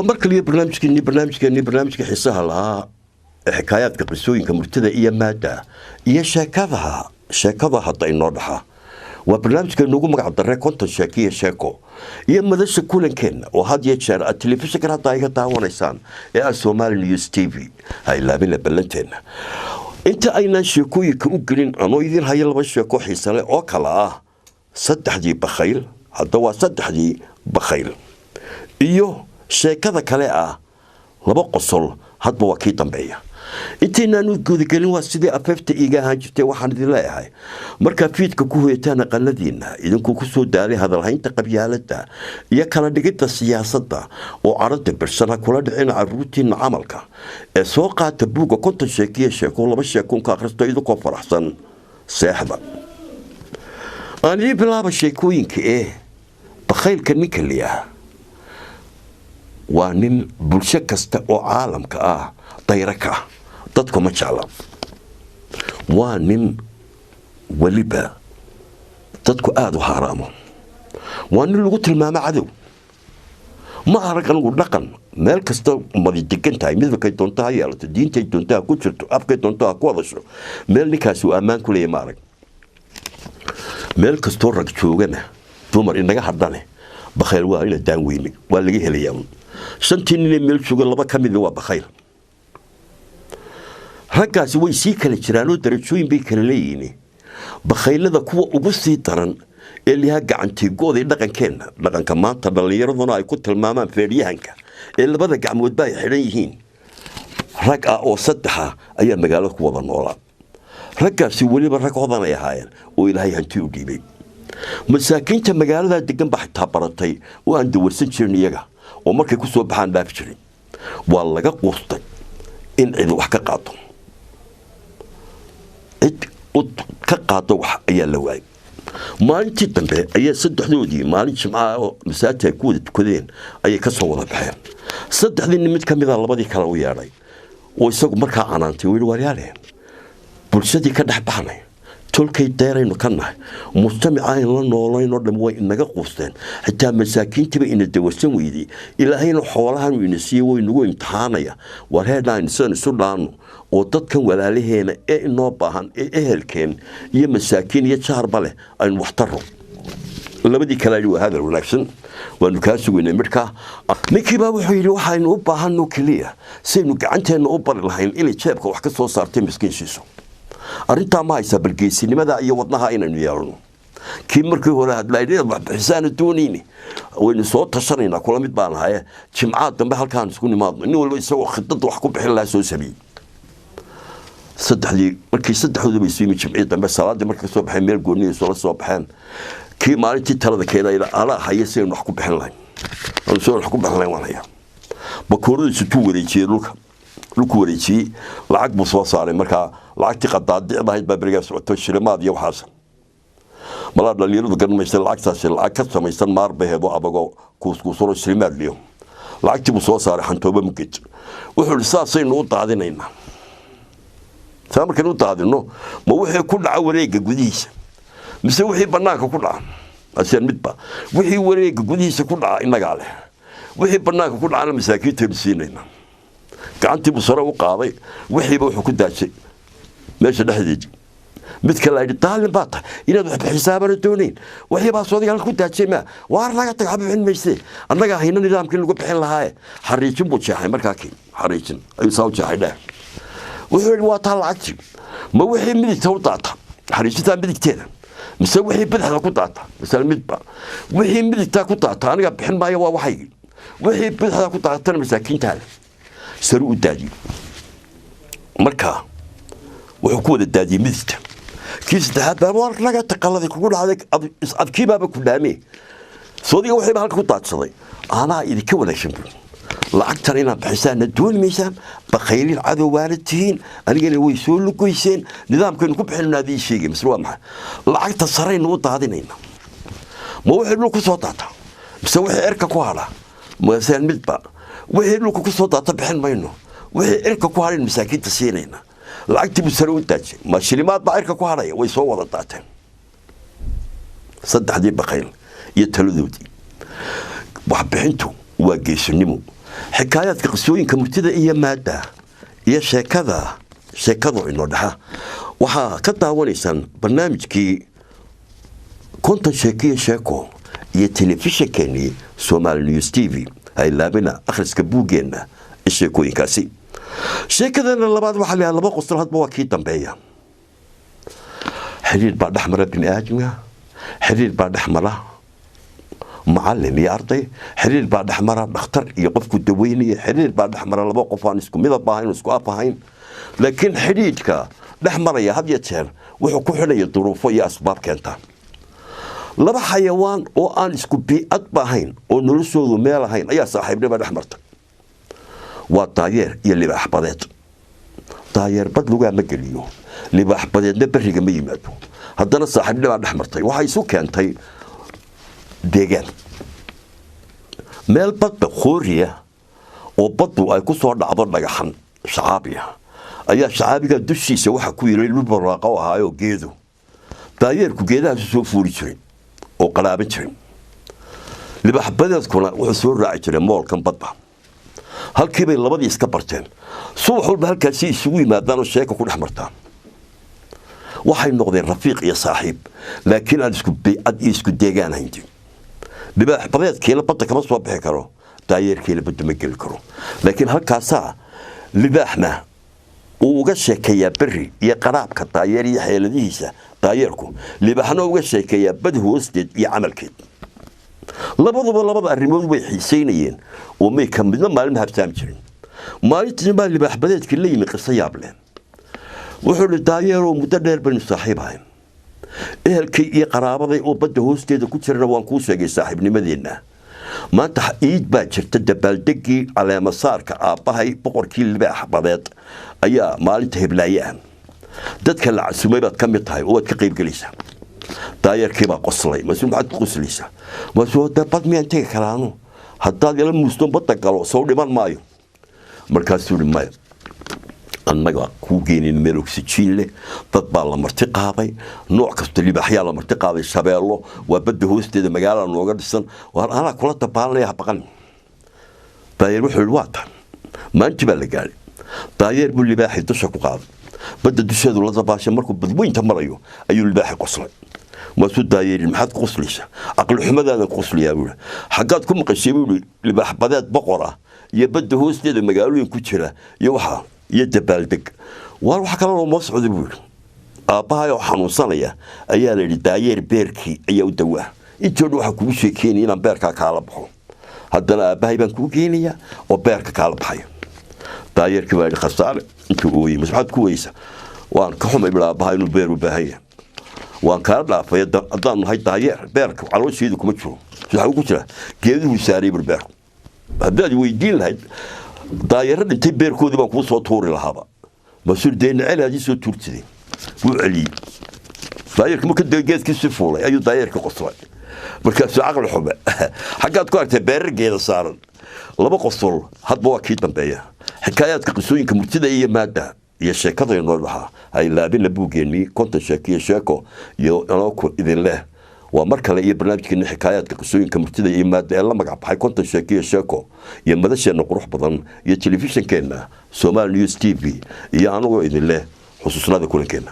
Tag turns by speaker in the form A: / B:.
A: ومركل برنامجك حسها لها حكايات قصوين كمرتدى إيا مادة إيا شاكذا حتى النورحة وبرنامجك نوغو مقعد الرأي كنت شاكية شاكو إيا مدرسة كولا كين وهاد يتشار التلفزيون كان حتى إيقا تاوانيسان إيا السومالي نيوز تيفي هاي لابين بلنتين انت أين شاكوي كأوغلين أنو إذن هاي لبا شاكو حيسالي أوكالا صدح دي بخيل هذا صدح دي بخيل إيو sheekada kale laba qosol hadba waa kii dambeeya intii aanu gudagelin waa sidii afafta iiga ahaan jirtay waxaan idin leeyahay marka fiidka ku hoytaan qaladiina idinku ku soo daalay hadalhaynta qabyaalada iyo kala dhigida siyaasadda oo arada birsana kula dhicin caruurtiina camalka ee soo qaata buuga konton sheeko laba sheeko ka akhristo idinku faraxsan seexda aan bilaaba sheekooyinka bakhaylka ninka liyaa waa nin bulsho kasta oo caalamka dayraka dadku ma jecla waa nin waliba dadku aad u haraamo waa nin lagu tilmaamo cadow ma aragan uu dhaqan meel kasta umadi degan tahay midba doontaa yeelato diintay doontaa ku jirto afkay doontaa ku wadasho meel ninkaas uu ammaan ku leeyahay maarag meel kastoo rag joogana dumar inaga hadhane bakhayl waa ina daan weyni waa laga helayaa shantii nin meel jooga laba ka mid waa bakhayl raggaasi way sii kala jiraan oo darajooyin bay kala leeyihiin bakhaylada kuwa ugu sii daran ee liha gacantigooda dhaqankeena dhaqanka maanta dhalinyaraduna ay ku tilmaamaan feeriyahanka ee labada gacmood bay xiran yihiin rag oo saddex ayaa magaalada ku wada noolaa raggaasi waliba rag hodan ay ahaayeen oo ilaahay hanti u dhiibay masaakiinta magaalada degan baa xitaa baratay oo aan dawarsan jirin iyaga oo markay ku soo baxaan baaf jirin waa laga quustay in cid wax ka qaato ka qaato wax ayaa la waayay maalintii dambe ayaa saddexdoodii maalin jimcaha oo masaajidka ku wada tukadeen ayay ka soo wada baxeen saddexdii mid ka mid ah labadii kale u yeedhay oo isagu markaa canaantay weli waryaale bulshadii ka dhex baxnay tolkay deeraynu ka nahay mujtamaca in la noolayno dham way inaga quusteen xitaa masaakiintiba ina dawarsan weydii ilaahayna xoolahan uu ina siiyay way nagu imtixaanaya war heedhaan isu dhaano oo dadkan walaalaheena ee inoo baahan ee ehelkeen iyo masaakiin iyo jaarba leh aynu wax taro labadii kale waa hadal wanaagsan waanu kaa sugaynay markaa ninkiiba wuxuu yidhi waxaynu u baahanno keliya saynu gacanteena u bari lahayn inay jeebka wax ka soo saartay miskiinsiiso arinta ma haysa balgeesinimada iyo wadnaha inaynu yeelno kii markii hore hadlaayay wax bixisaan doonayni waynu soo tashanayna kula mid baan ahay jimcaad dambe halkaan isku nimaadno in walba isagoo khidad wax ku bixin la soo sameeyay saddexdooda bay soo jimcii dambe salaadii markay soo baxeen meel gooniyo soo baxeen kii maalintii talada keeda ala hayay wax ku bixin lahayn oo soo wax ku bixin lahayn walaya bakooradiisu tuu wareejiyay dhulku wareejiyay lacag buu soo saaray markaa lacagtii qadaadicda ahayd baa berigaa socoto shilimaad iyo waxaas malaa dhalinyaradu garanmaysa lacagtaasi lacag ka samaysan maarbaheedo abagoo kuuskuusuro shilimaad liyo lacagtii buu soo saaray xantooba muged wuxuu yidhi saasaynu u daadinaynaa saa markaynu u daadino ma wixii ku dhaca wareegga gudihiisa mise wixii bannaanka ku dhaca aseen midba wixii wareegga gudihiisa ku dhaca innagaa leh wixii bannaanka ku dhacana masaakiintaynu siinaynaa gacantii buu sare u qaaday wixiiba wuxuu ku daajay meesha dhexdeedii mid kale ay daalin baa tahay inaad wax xisaabana doonayn wixii baa soodiga ku daajay ma waar laga tag xabib cilmayse annaga hayna nidaamkii lagu bixin lahaa xariijin buu jeexay markaa kii xariijin ayuu soo jeexay dheer wuxuu waa taa lacagtii ma wixii midigta u daata xariijinta midigteeda mise wixii bidixda ku daata misal midba wixii midigta ku daata aniga bixin maayo waa waxay wixii bidixda ku daatana masaakiinta saru u daadiyay markaa wuxuu ku wada daadiyay midigta kii saddexaad baa war laga taqaladay kugu dhacday adkii baaba ku dhaamay soodiga waxay halka ku daadsaday anaa idinka wanaagsan lacagtan inaan bixisaan doon miisaan bakhaylin cadow waalidiin anigana way soo lugoyseen nidaamkeenu ku bixinaadii sheegay misal waa maxay lacagta sarayna u daadinayna ma wixii dhulku soo daata mise wixii erka ku hadha ma midba wixii dhulku ku soo daata bixin mayno wixii erka ku hadhin masaakiinta siinayna lacagtii buu sare u daajay ma shilimaad baa erka ku hadhaya way soo wada daateen saddexdii bakhayl iyo taladoodii wax bixintu waa geesinimo حكايات قصوين كمرتدى إيا مادة إيا شيكاذا إنو دحا وحا كتا وليسان برنامج كي كنت شيكية شيكو إيا تلفزيون كيني سومال نيوز تيفي أي لابنا أخرس كبوغينا الشيكو إنكاسي شيكاذا اللباد وحاليها لبا قصر هاد بواكي تنبيا حرير بعد أحمر بن آدم حرير بعد أحمره معلم يا أرضي حرير بعد أحمر دكتور يقفك الدويني حرير بعد أحمر لبا قفان اسكو ميدا باهين اسكو أباهين لكن حريرك الأحمر يا هذا يتسير وحكو حنا الظروف ويا أسباب كانتا لبا حيوان أو أن اسكو بيئات باهين أو نرسو ميلهين أيا صاحبنا بعد أحمرت والطاير يلي بأحبادات طاير بدلوغا مقليو اللي بأحبادات نبريق ميماتو هدنا صاحبنا بعد أحمرتي وحيسو كانتي deegaan meel badda khooriya oo baddu ay ku soo dhacdo dhagaxan shacaabiya ayaa shacaabiga dushiisa waxa ku yiri lul barwaaqo ahaayo geedo daayeerku geedaha soo fuuri jiray oo qalaaban jiray libaxbadeedkuna wuxuu soo raaci jiray moolkan badda halkii bay labadii iska barteen subax walba halkaasi isugu yimaadaan oo sheeko ku dhex martaan waxay noqdeen rafiiq iyo saaxiib laakiin aan isku deegaan hayn لباح بدأت كيلا بطة كمان صوب حكرو داير كيلا بده مجل كرو لكن هالكاسا لباحنا وقش كيا بري يا قراب كطاير يا حيل ديسة دايركم لباحنا وقش كيا بده وسد يعمل كده لبض الرمود وحسينيين وما يكملنا ما لنا بتامجرين ما يتجمع لباح بدأت كل يوم قصة يابلين وحول الداير ومدرب بن صاحبهم ehelkii iyo qaraabaday oo badda hoosteeda ku jirna waan kuu sheegay saaxiibnimadeena maanta iid baa jirta dabaaldegii caleema saarka aabbahay boqorkii libaax badeed ayaa maalinta heblaayaan dadka la casumay baad ka mid tahay oo aad ka qayb galaysaa daayarkii baa qoslay masuul maxaad ku qoslaysaa masuul bad miyaan tegi karaano haddaad ila muusto badda galo soo dhiman maayo markaasuu yidhi maya annaga ku geenin meel oxygen leh dad baa la marti qaaday nooc kasta libaaxyaa la marti qaaday shabeello waa badda hoosteeda magaalada nooga dhisan waa ana kula tabaalaya baqan daayeer wuxuu waata maanta baa la gaaray daayeer buu libaaxi dusha ku qaaday badda dusheedu la dabaashay markuu badweynta marayo ayuu libaaxi qoslay masuu daayeer maxaad qoslaysaa aqal xumadaada qosliyaa buu xagaad ku maqashay buu libaax badeed boqora iyo badda hoosteeda magaalooyin ku jira iyo waxa يدبالدق وروح كلام مصعد بقول أباها وحنوصليا أيها اللي داير بيركي أيها ودواه أنتوا روح كل شيء كيني أنا بيركا كالبحو هذا أباها يبان كينيا وبيركا كالبحي داير كبار خسارة أنتوا قوي مش حد كويسة وأن كحوم يبلا أباها إنه بير وباهية وأن كارلا فيدا أظن هاي داير بيرك على وش يدكم تشوفوا شو حقول كذا كذا وساري بالبيرك هذا يودين هاي دايرة انتي بيركودي بان كو سو توري لهابا مسؤول دين على هذه سو تورتي وعلي دايرك ممكن دقيت كيس فولي ايو دايرك قصوى مركز عقل حبه حقات كوارت بيرجيدا صارن لبا قصول هاد بوا كي دنبيا حكايات قصوين كمرتده اي ماده يا شيكada inoo waxa ay laabin la buugeeni konta sheekiyo sheeko iyo anoo idin leh waa mar kale iyo barnaamijkeena xikaayaadka qisooyinka murtida iyo maada la magac baxay konta sheekiyo sheeko iyo madasheena qurux badan iyo telefishinkeena Somali News TV iyo anagoo idin leh xusuusnada kulankeena